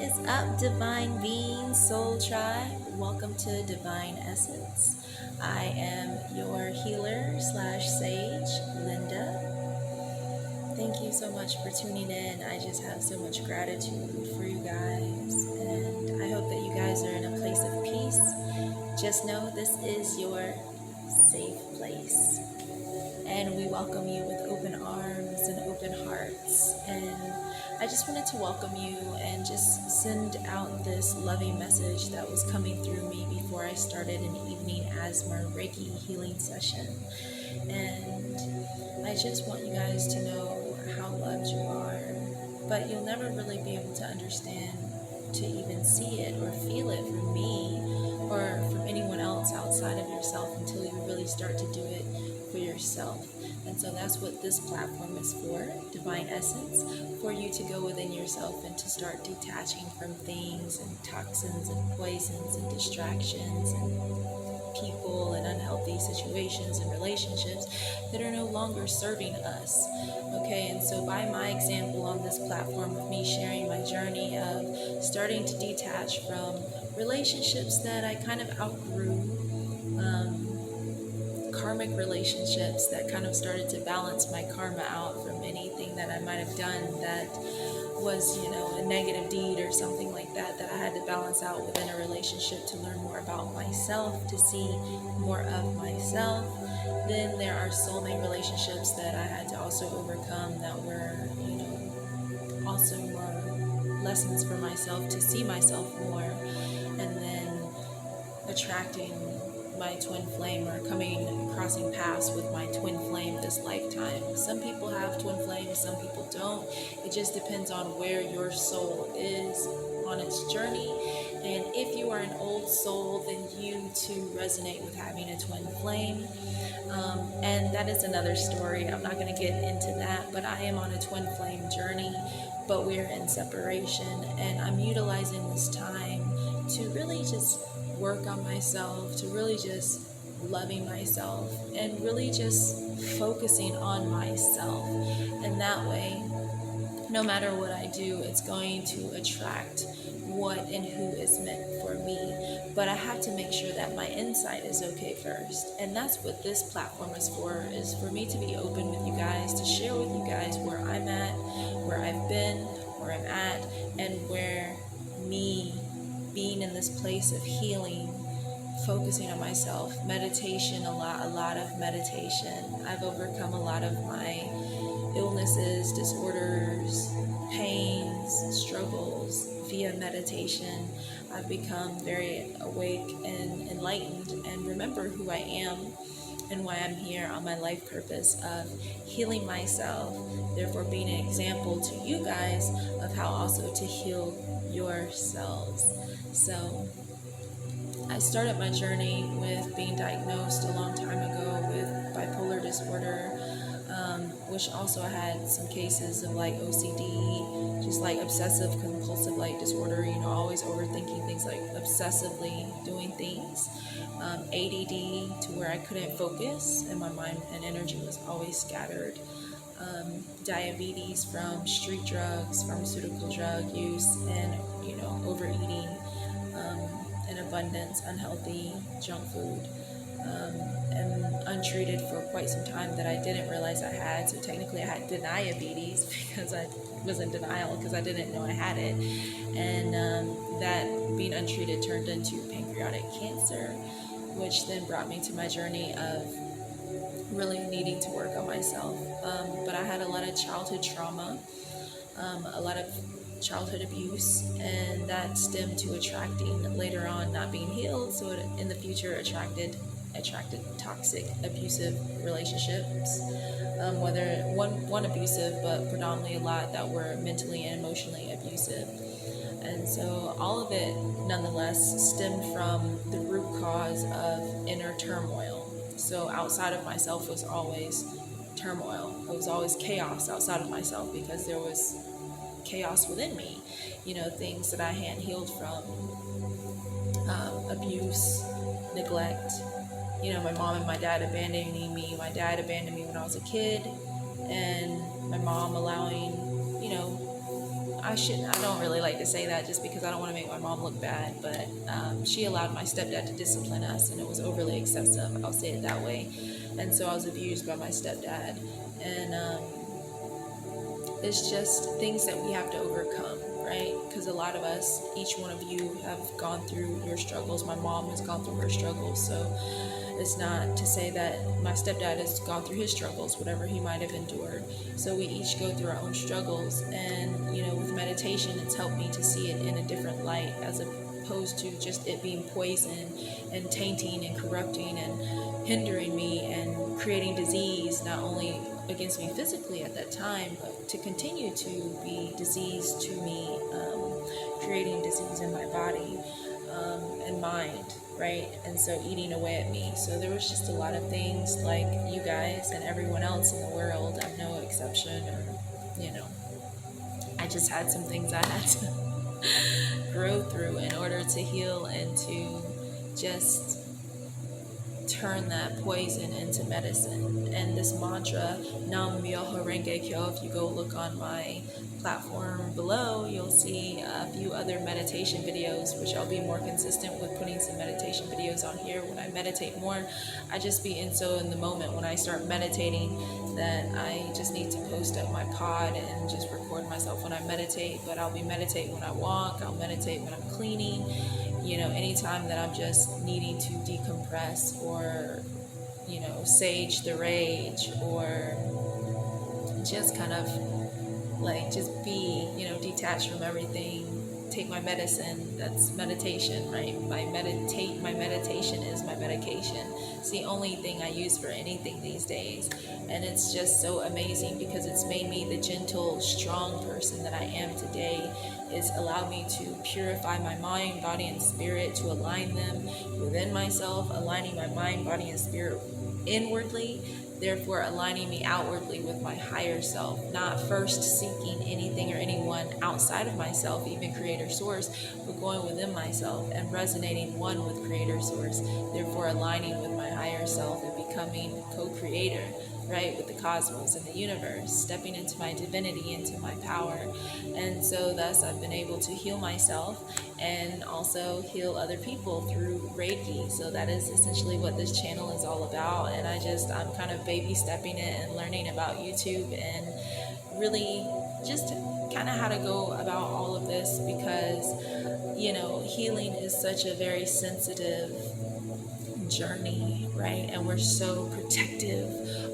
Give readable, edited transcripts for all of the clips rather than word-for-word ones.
is up, Divine Being Soul Tribe? Welcome to Divine Essence. I am your healer slash sage, Linda. Thank you so much for tuning in. I just have so much gratitude for you guys, and I hope that you guys are in a place of peace. Just know this is your safe place, and we welcome you with open arms and open hearts. And I just wanted to welcome you and just send out this loving message that was coming through me before I started an evening asthma Reiki healing session. And I just want you guys to know how loved you are, but you'll never really be able to understand, to even see it or feel it from me or from anyone else outside of yourself until you really start to do it for yourself. And so that's what this platform is for, Divine Essence, for you to go within yourself and to start detaching from things and toxins and poisons and distractions and people and unhealthy situations and relationships that are no longer serving us. Okay, and so by my example on this platform of me sharing my journey of starting to detach from relationships that I kind of outgrew, karmic relationships that kind of started to balance my karma out from anything that I might have done that was, a negative deed or something like that I had to balance out within a relationship to learn more about myself, to see more of myself. Then there are soulmate relationships that I had to also overcome that were, also more lessons for myself to see myself more. And then attracting my twin flame, or crossing paths with my twin flame this lifetime. Some people have twin flames, some people don't. It just depends on where your soul is on its journey. And if you are an old soul, then you too resonate with having a twin flame. And that is another story. I'm not going to get into that, but I am on a twin flame journey, but we're in separation. And I'm utilizing this time to really just work on myself, to really just loving myself and really just focusing on myself. And that way, no matter what I do, it's going to attract what and who is meant for me. But I have to make sure that my inside is okay first. And that's what this platform is for me to be open with you guys, to share with you guys where I'm at, where I've been, where I'm at, and where me being in this place of healing, focusing on myself, meditation, a lot of meditation. I've overcome a lot of my illnesses, disorders, pains, struggles via meditation. I've become very awake and enlightened and remember who I am and why I'm here on my life purpose of healing myself, therefore being an example to you guys of how also to heal yourselves. So I started my journey with being diagnosed a long time ago with bipolar disorder, which also had some cases of like OCD, just like obsessive compulsive like disorder, always overthinking things, like obsessively doing things, ADD to where I couldn't focus and my mind and energy was always scattered, diabetes from street drugs, pharmaceutical drug use, and overeating, in abundance, unhealthy junk food, and untreated for quite some time that I didn't realize I had. So technically I had diabetes because I was in denial because I didn't know I had it. And that being untreated turned into pancreatic cancer, which then brought me to my journey of really needing to work on myself. But I had a lot of childhood trauma, a lot of childhood abuse, and that stemmed to attracting later on not being healed, so it in the future attracted toxic abusive relationships, whether one abusive, but predominantly a lot that were mentally and emotionally abusive. And so all of it nonetheless stemmed from the root cause of inner turmoil. So outside of myself was always turmoil. It was always chaos outside of myself because there was chaos within me, things that I hadn't healed from, abuse, neglect, my mom and my dad abandoning me. My dad abandoned me when I was a kid, and my mom allowing, I don't really like to say that just because I don't want to make my mom look bad, but she allowed my stepdad to discipline us, and it was overly excessive. I'll say it that way. And so I was abused by my stepdad. And it's just things that we have to overcome, right? Because a lot of us, each one of you, have gone through your struggles. My mom has gone through her struggles. So it's not to say that my stepdad has gone through his struggles, whatever he might have endured. So we each go through our own struggles. And, with meditation, it's helped me to see it in a different light, as opposed to just it being poison and tainting and corrupting and hindering me and creating disease, not only against me physically at that time, but to continue to be disease to me, creating disease in my body and mind, right? And so eating away at me. So there was just a lot of things, like you guys and everyone else in the world, I'm no exception, or I just had some things I had to grow through in order to heal and to just turn that poison into medicine. And this mantra, Nam Myoho Renge Kyo, if you go look on my platform below, you'll see a few other meditation videos, which I'll be more consistent with putting some meditation videos on here when I meditate more. I just be in the moment when I start meditating that I just need to post up my pod and just record myself when I meditate. But I'll be meditating when I walk, I'll meditate when I'm cleaning, anytime that I'm just needing to decompress, or sage the rage, or just kind of like just be detached from everything, take my medicine. That's meditation, right? My meditation is my medication. It's the only thing I use for anything these days, and it's just so amazing because it's made me the gentle, strong person that I am today. It's allowed me to purify my mind, body, and spirit, to align them within myself, aligning my mind, body, and spirit inwardly, therefore aligning me outwardly with my higher self, not first seeking anything or anyone outside of myself, even creator source, but going within myself and resonating one with creator source, therefore aligning with my higher self and becoming co-creator, right, with the cosmos and the universe, stepping into my divinity, into my power. And so thus I've been able to heal myself and also heal other people through Reiki. So that is essentially what this channel is all about. And I'm kind of baby stepping it and learning about YouTube and really just kind of how to go about all of this, because healing is such a very sensitive journey, right? And we're so protective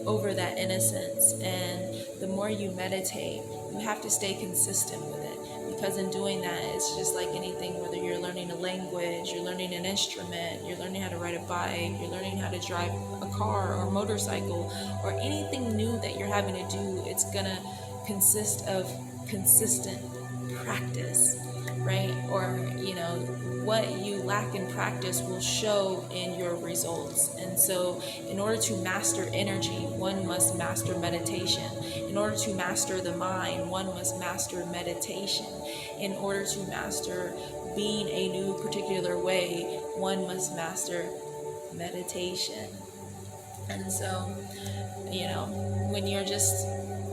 over that innocence. And the more you meditate, you have to stay consistent with it, because in doing that, it's just like anything, whether you're learning a language, you're learning an instrument, you're learning how to ride a bike, you're learning how to drive a car or a motorcycle, or anything new that you're having to do, it's gonna consist of consistent practice, right? Or what you lack in practice will show in your results. And so in order to master energy, one must master meditation. In order to master the mind, one must master meditation. In order to master being a new particular way, one must master meditation. And so when you're just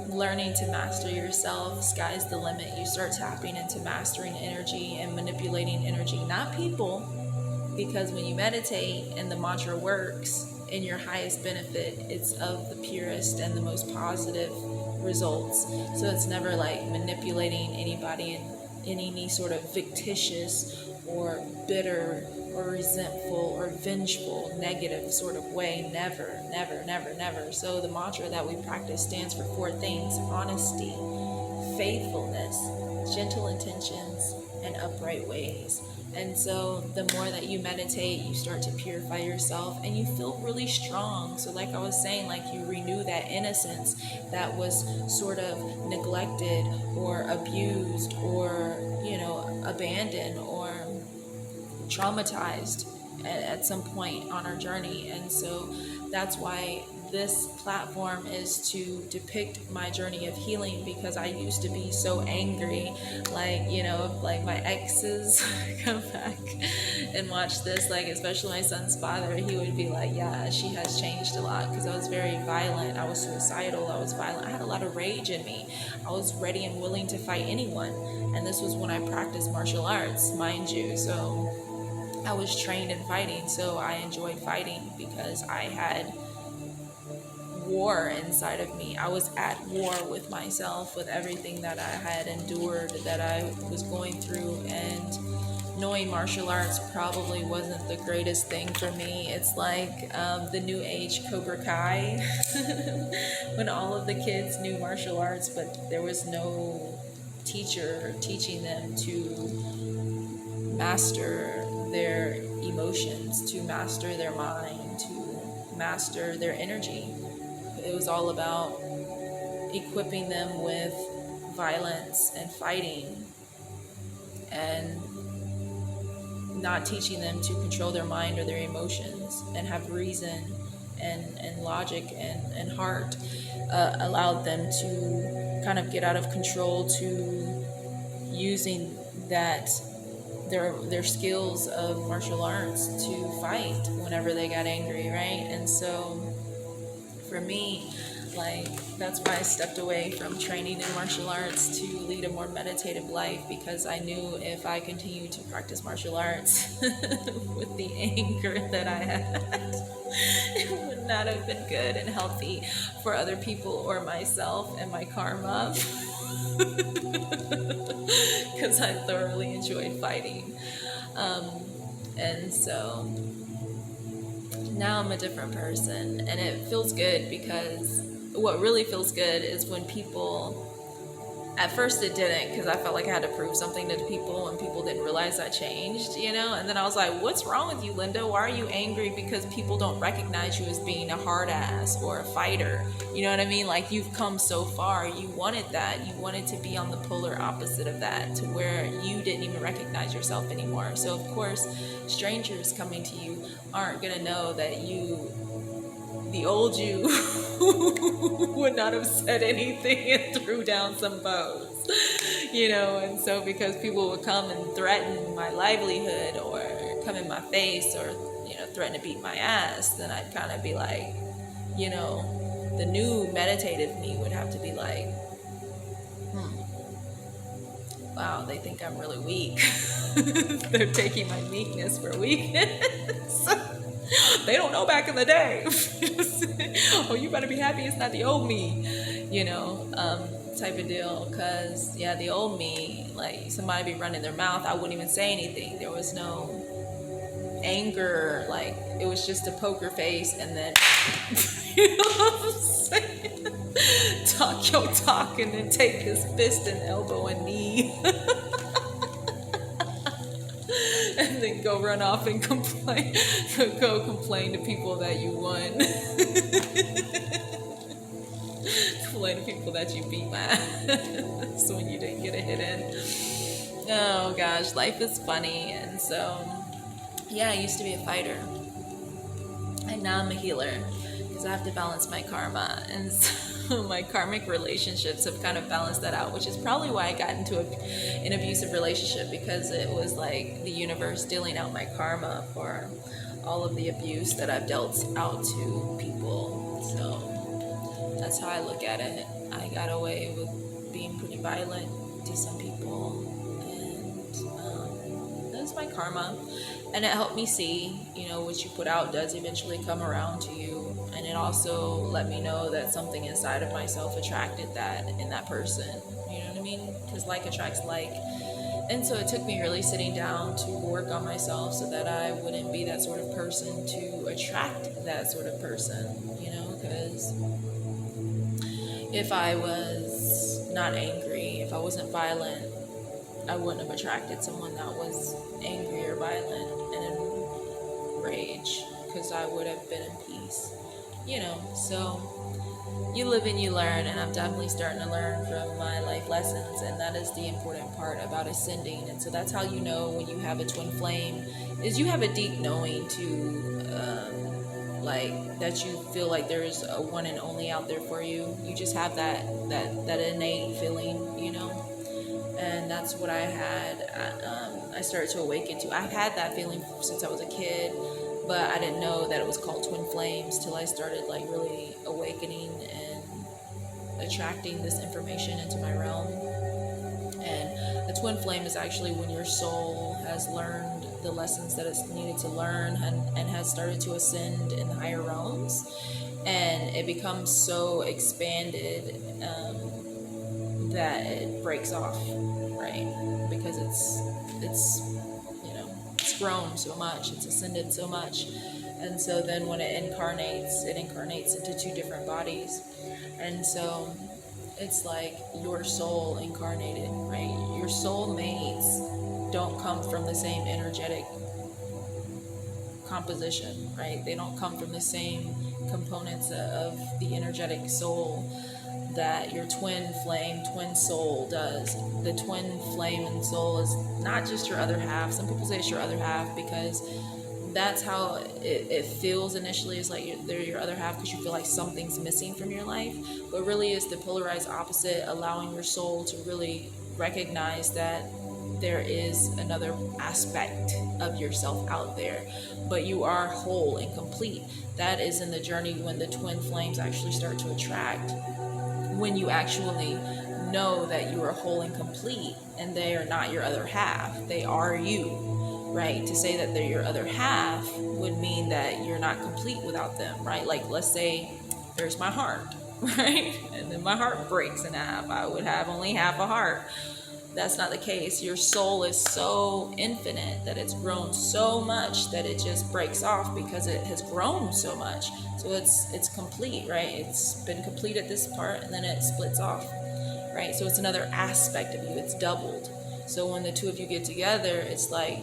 learning to master yourself, sky's the limit. You start tapping into mastering energy and manipulating energy, not people, because when you meditate and the mantra works in your highest benefit, it's of the purest and the most positive results. So it's never like manipulating anybody in any sort of fictitious or bitter or resentful or vengeful, negative sort of way. Never, never, never, never. So the mantra that we practice stands for 4 things: honesty, faithfulness, gentle intentions, and upright ways. And so the more that you meditate, you start to purify yourself and you feel really strong. So like I was saying, like you renew that innocence that was sort of neglected or abused or, abandoned or traumatized at some point on our journey. And so that's why this platform is to depict my journey of healing, because I used to be so angry, like, you know, like my exes come back and watch this, like especially my son's father, he would be like, yeah, she has changed a lot, because I was very violent, I was suicidal, I was violent, I had a lot of rage in me, I was ready and willing to fight anyone. And this was when I practiced martial arts, mind you. So I was trained in fighting, so I enjoyed fighting because I had war inside of me. I was at war with myself, with everything that I had endured, that I was going through, and knowing martial arts probably wasn't the greatest thing for me. It's like the new age Cobra Kai, when all of the kids knew martial arts, but there was no teacher teaching them to master their emotions, to master their mind, to master their energy. It was all about equipping them with violence and fighting, and not teaching them to control their mind or their emotions and have reason and logic and heart. Allowed them to kind of get out of control, to using that their skills of martial arts to fight whenever they got angry, right? And so for me, like, that's why I stepped away from training in martial arts to lead a more meditative life, because I knew if I continued to practice martial arts with the anger that I had, it would not have been good and healthy for other people or myself and my karma, because I thoroughly enjoyed fighting. And so now I'm a different person, and it feels good, because what really feels good is when people, at first it didn't, because I felt like I had to prove something to people, and people didn't realize I changed, you know. And then I was like, what's wrong with you, Linda? Why are you angry because people don't recognize you as being a hard ass or a fighter? You know what I mean? Like, you've come so far. You wanted that. You wanted to be on the polar opposite of that, to where you didn't even recognize yourself anymore. So of course, strangers coming to you aren't gonna know that the old you would not have said anything and threw down some bows, you know. And so because people would come and threaten my livelihood, or come in my face, or, you know, threaten to beat my ass, then I'd kind of be like, you know, the new meditative me would have to be like, wow, they think I'm really weak. They're taking my meekness for weakness. They don't know back in the day. Oh, you better be happy it's not the old me, you know, type of deal. Because, yeah, the old me, like, somebody be running their mouth, I wouldn't even say anything. There was no anger. Like, it was just a poker face, and then, you know what I'm saying? Talk your talk, and then take his fist and elbow and knee. And then go run off and complain. Go complain to people that you won. Complain to people that you beat my ass when you didn't get a hit in. Oh gosh, life is funny. And so, yeah, I used to be a fighter, and now I'm a healer, because I have to balance my karma. And so my karmic relationships have kind of balanced that out, which is probably why I got into an abusive relationship, because it was like the universe dealing out my karma for all of the abuse that I've dealt out to people. So that's how I look at it. I got away with being pretty violent to some people, and that's my karma. And it helped me see, you know, what you put out does eventually come around to you. And it also let me know that something inside of myself attracted that in that person. You know what I mean? Because like attracts like. And so it took me really sitting down to work on myself, so that I wouldn't be that sort of person to attract that sort of person, you know. Because if I was not angry, if I wasn't violent, I wouldn't have attracted someone that was angry or violent and in rage, because I would have been in peace, you know. So you live and you learn, and I'm definitely starting to learn from my life lessons, and that is the important part about ascending. And so that's how you know when you have a twin flame, is you have a deep knowing to like that you feel like there's a one and only out there for you. You just have that innate feeling, you know. And that's what I had. I started to awaken to. I've had that feeling since I was a kid, but I didn't know that it was called twin flames till I started like really awakening and attracting this information into my realm. And a twin flame is actually when your soul has learned the lessons that it's needed to learn, and has started to ascend in the higher realms, and it becomes so expanded that it breaks off, right? Because it's it's grown so much, it's ascended so much, and so then when it incarnates into two different bodies, and so it's like your soul incarnated, right? Your soul mates don't come from the same energetic composition, right? They don't come from the same components of the energetic soul that your twin soul does. The twin flame and soul is not just your other half. Some people say it's your other half because that's how it feels initially, is like they're your other half because you feel like something's missing from your life, but really is the polarized opposite, allowing your soul to really recognize that there is another aspect of yourself out there, but you are whole and complete. That is in the journey when the twin flames actually start to attract, when you actually know that you are whole and complete and they are not your other half, they are you, right? To say that they're your other half would mean that you're not complete without them, right? Like, let's say there's my heart, right? And then my heart breaks in half. I would have only half a heart. That's not the case. Your soul is so infinite that it's grown so much that it just breaks off because it has grown so much. So it's complete, right? It's been complete at this part and then it splits off, right? So it's another aspect of you. It's doubled. So when the two of you get together, it's like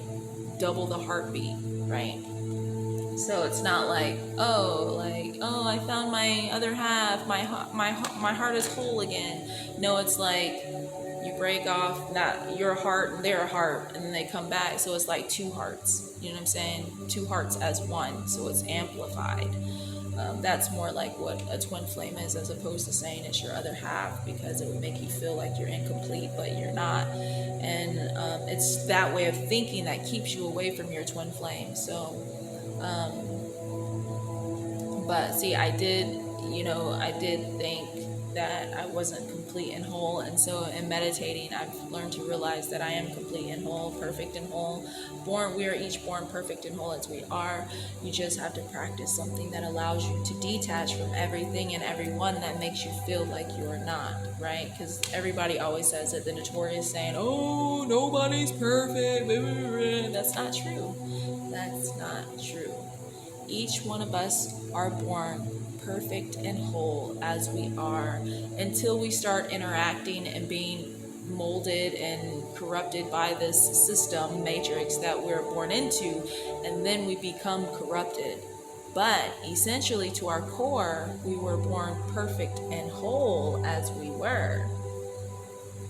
double the heartbeat, right? So it's not like, oh, I found my other half. My heart is whole again. No, it's like you break off, not your heart and their heart, and then they come back. So it's like two hearts. You know what I'm saying? Two hearts as one. So it's amplified. That's more like what a twin flame is, as opposed to saying it's your other half, because it would make you feel like you're incomplete, but you're not. And it's that way of thinking that keeps you away from your twin flame. So, but see, I did think that I wasn't complete and whole, and so in meditating I've learned to realize that I am complete and whole, perfect and whole. We are each born perfect and whole as we are. You just have to practice something that allows you to detach from everything and everyone that makes you feel like you're not, right? Because everybody always says it, the notorious saying, oh, nobody's perfect. That's not true. That's not true. Each one of us are born perfect and whole as we are, until we start interacting and being molded and corrupted by this system matrix that we're born into, and then we become corrupted. But essentially, to our core, we were born perfect and whole as we were.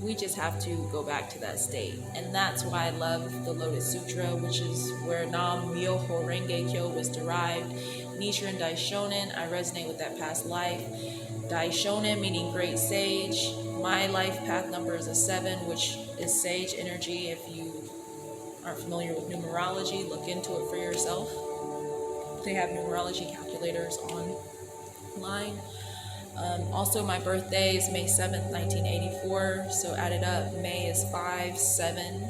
We just have to go back to that state. And that's why I love the Lotus Sutra, which is where Nam Myoho Renge Kyo was derived. Nichiren Daishonin, I resonate with that past life. Daishonin meaning great sage. My life path number is a 7, which is sage energy. If you aren't familiar with numerology, look into it for yourself. They have numerology calculators online. Also, my birthday is May 7th, 1984. So added up, May is 5, 7,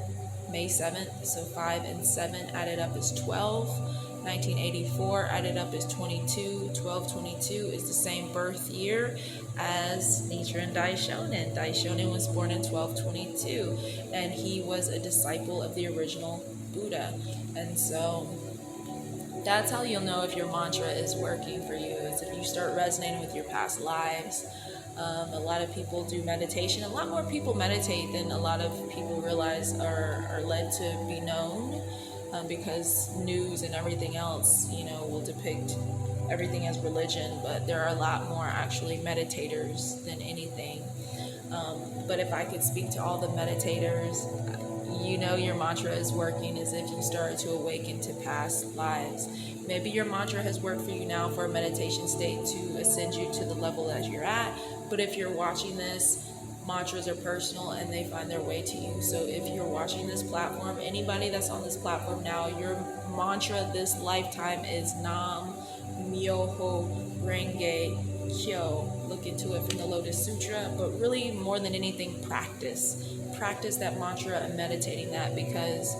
May 7th. So 5 and 7 added up is 12. 1984 added up is 22. 1222 is the same birth year as Nichiren Daishonin. Daishonin was born in 1222, and he was a disciple of the original Buddha. And so that's how you'll know if your mantra is working for you, is if you start resonating with your past lives. A lot of people do meditation. A lot more people meditate than a lot of people realize are led to be known, because news and everything else, will depict everything as religion, but there are a lot more actually meditators than anything. But if I could speak to all the meditators, you know your mantra is working as if you started to awaken to past lives. Maybe your mantra has worked for you now for a meditation state to ascend you to the level that you're at. But if you're watching this, mantras are personal and they find their way to you. So if you're watching this platform, anybody that's on this platform now, your mantra this lifetime is Nam Myoho Renge Kyo. Look into it from the Lotus Sutra, but really more than anything, practice that mantra and meditating that, because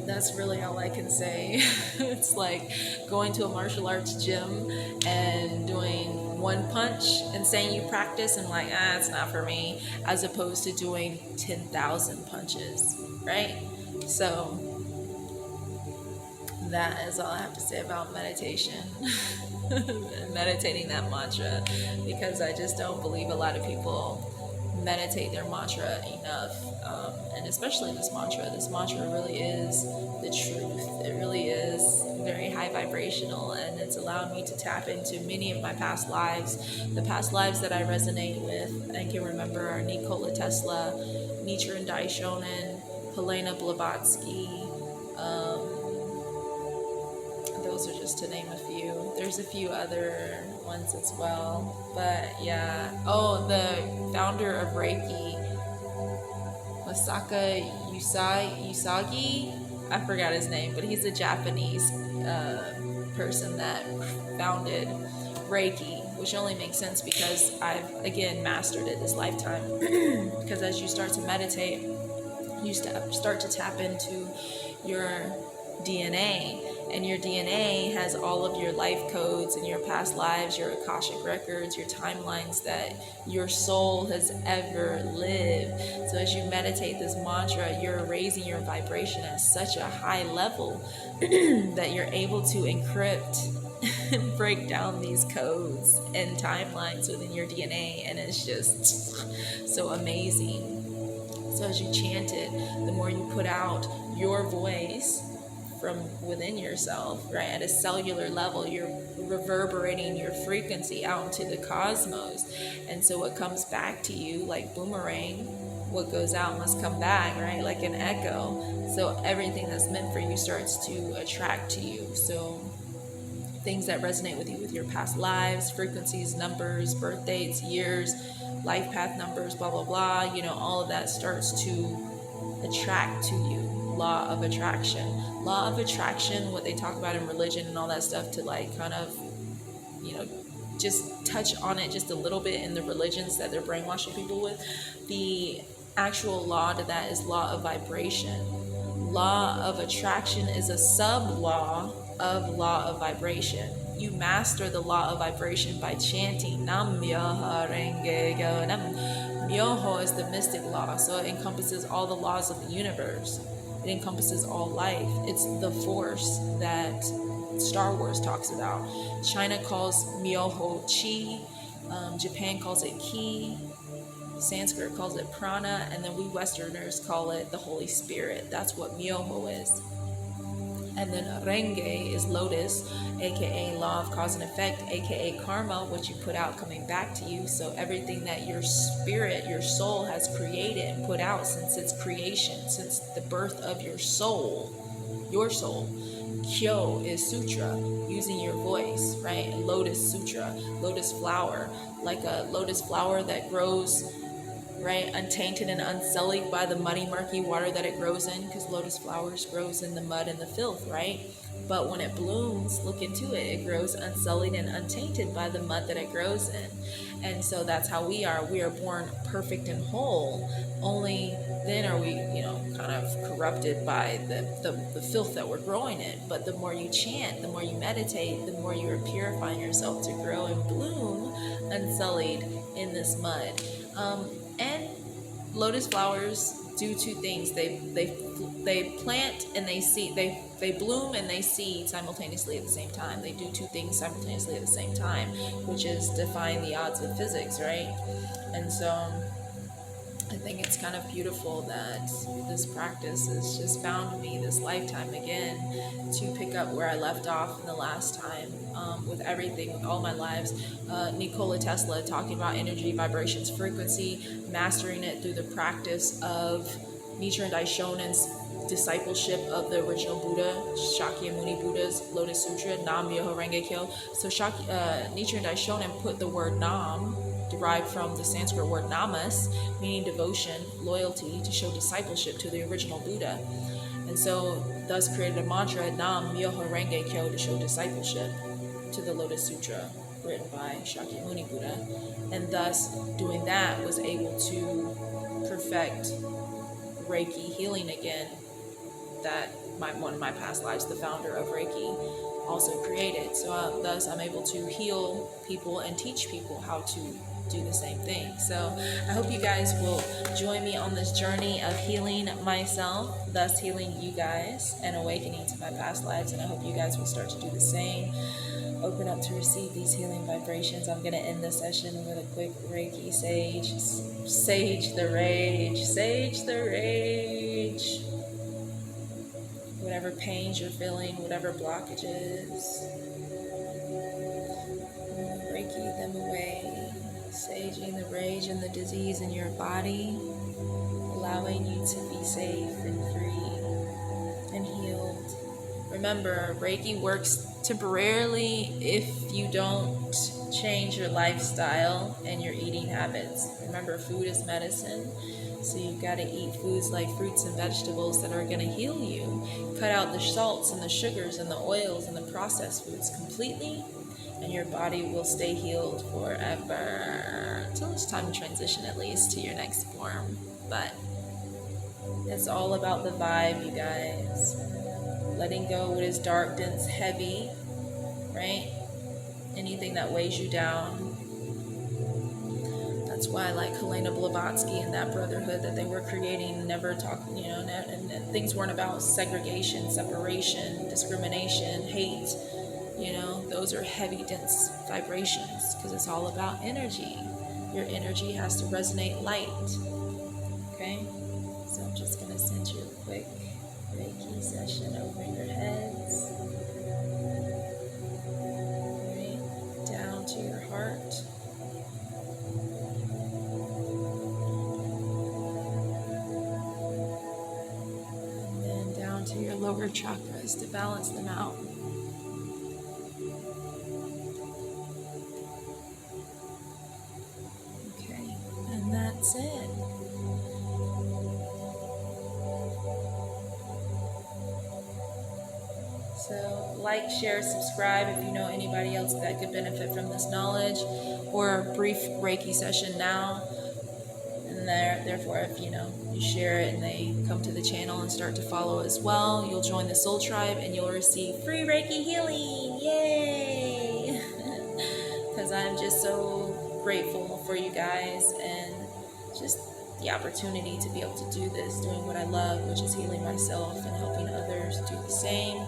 that's really all I can say. It's like going to a martial arts gym and doing one punch and saying you practice and like, it's not for me, as opposed to doing 10,000 punches, right? So that is all I have to say about meditation. Meditating that mantra, because I just don't believe a lot of people meditate their mantra enough, and especially this mantra really is the truth. It really is very high vibrational, and it's allowed me to tap into many of my past lives. The past lives that I resonate with and can remember are Nikola Tesla, Nichiren Daishonin, Helena Blavatsky. Those are just to name a few. There's a few other ones as well, but yeah. Oh, the founder of Reiki, Masaka Usagi. I forgot his name, but he's a Japanese person that founded Reiki, which only makes sense because I've again mastered it this lifetime. Because as you start to meditate, you start to tap into your DNA, and your DNA has all of your life codes and your past lives, your Akashic records, your timelines that your soul has ever lived. So as you meditate this mantra, you're raising your vibration at such a high level that you're able to encrypt and break down these codes and timelines within your DNA, and it's just so amazing. So as you chant it, the more you put out your voice from within yourself, right? At a cellular level, you're reverberating your frequency out into the cosmos. And so what comes back to you, like boomerang, what goes out must come back, right? Like an echo. So everything that's meant for you starts to attract to you. So things that resonate with you with your past lives, frequencies, numbers, birth dates, years, life path numbers, blah, blah, blah, all of that starts to attract to you. Law of attraction. Law of attraction, what they talk about in religion and all that stuff, to like kind of, just touch on it just a little bit in the religions that they're brainwashing people with. The actual law to that is law of vibration. Law of attraction is a sub-law of law of vibration. You master the law of vibration by chanting Nam Myoho Renge Kyo. Myoho is the mystic law, so it encompasses all the laws of the universe. It encompasses all life. It's the force that Star Wars talks about. China calls Myoho Chi, Japan calls it Ki, Sanskrit calls it Prana, and then we Westerners call it the Holy Spirit. That's what Myoho is. And then Renge is lotus, aka law of cause and effect, aka karma, what you put out coming back to you. So everything that your spirit, your soul has created and put out since its creation, since the birth of your soul. Kyo is sutra, using your voice, right? And lotus sutra, lotus flower, like a lotus flower that grows, right, untainted and unsullied by the muddy, murky water that it grows in, because lotus flowers grows in the mud and the filth, right? But when it blooms, look into it, it grows unsullied and untainted by the mud that it grows in. And so that's how we are. We are born perfect and whole. Only then are we, kind of corrupted by the filth that we're growing in. But the more you chant, the more you meditate, the more you are purifying yourself to grow and bloom unsullied in this mud. And lotus flowers do two things. They plant and they seed. They bloom and they seed simultaneously at the same time. They do two things simultaneously at the same time, which is defying the odds of physics, right? And so think it's kind of beautiful that this practice has just found me this lifetime again to pick up where I left off in the last time, with everything, with all my lives. Nikola Tesla talking about energy, vibrations, frequency, mastering it through the practice of Nichiren Daishonen's discipleship of the original Buddha, Shakyamuni Buddha's Lotus Sutra, Nam Myoho Renge Kyo. So Nichiren Daishonin put the word Nam, derived from the Sanskrit word namas, meaning devotion, loyalty, to show discipleship to the original Buddha. And so thus created a mantra, Nam Myoho Renge Kyo, to show discipleship to the Lotus Sutra written by Shakyamuni Buddha. And thus doing that was able to perfect Reiki healing again, that one of my past lives, the founder of Reiki, also created. So thus I'm able to heal people and teach people how to do the same thing. So I hope you guys will join me on this journey of healing myself, thus healing you guys and awakening to my past lives. And I hope you guys will start to do the same. Open up to receive these healing vibrations. I'm going to end this session with a quick Reiki sage. Sage the rage. Sage the rage. Whatever pains you're feeling, whatever blockages, Reiki them away, saging the rage and the disease in your body, allowing you to be safe and free and healed. Remember, Reiki works temporarily if you don't change your lifestyle and your eating habits. Remember, food is medicine. So you've got to eat foods like fruits and vegetables that are going to heal you. Cut out the salts and the sugars and the oils and the processed foods completely, and your body will stay healed forever. Until it's time to transition, at least, to your next form. But it's all about the vibe, you guys. Letting go what is dark, dense, heavy, right? Anything that weighs you down. That's why I like Helena Blavatsky and that brotherhood that they were creating, never talking, and things weren't about segregation, separation, discrimination, hate. Those are heavy, dense vibrations because it's all about energy. Your energy has to resonate light. Okay? So I'm just going to send you a quick Reiki session over your heads. Right down to your heart. To your lower chakras to balance them out. Okay, and that's it. So like, share, subscribe if you know anybody else that could benefit from this knowledge, or a brief Reiki session now. And therefore, if you share it and they come to the channel and start to follow as well, you'll join the Soul Tribe and you'll receive free Reiki healing. Yay! Because I'm just so grateful for you guys and just the opportunity to be able to do this, doing what I love, which is healing myself and helping others do the same.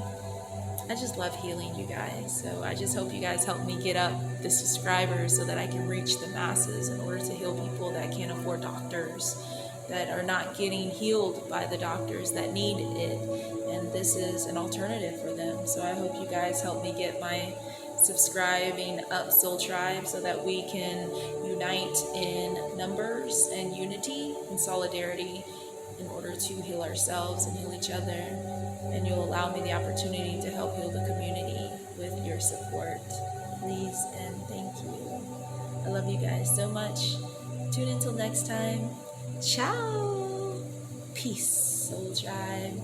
I just love healing you guys. So I just hope you guys help me get up the subscribers so that I can reach the masses in order to heal people that can't afford doctors, that are not getting healed by the doctors that need it. And this is an alternative for them. So I hope you guys help me get my subscribing up, Soul Tribe, so that we can unite in numbers and unity and solidarity in order to heal ourselves and heal each other. And you'll allow me the opportunity to help heal the community with your support. Please and thank you. I love you guys so much. Tune in till next time. Ciao. Peace, Soul Tribe.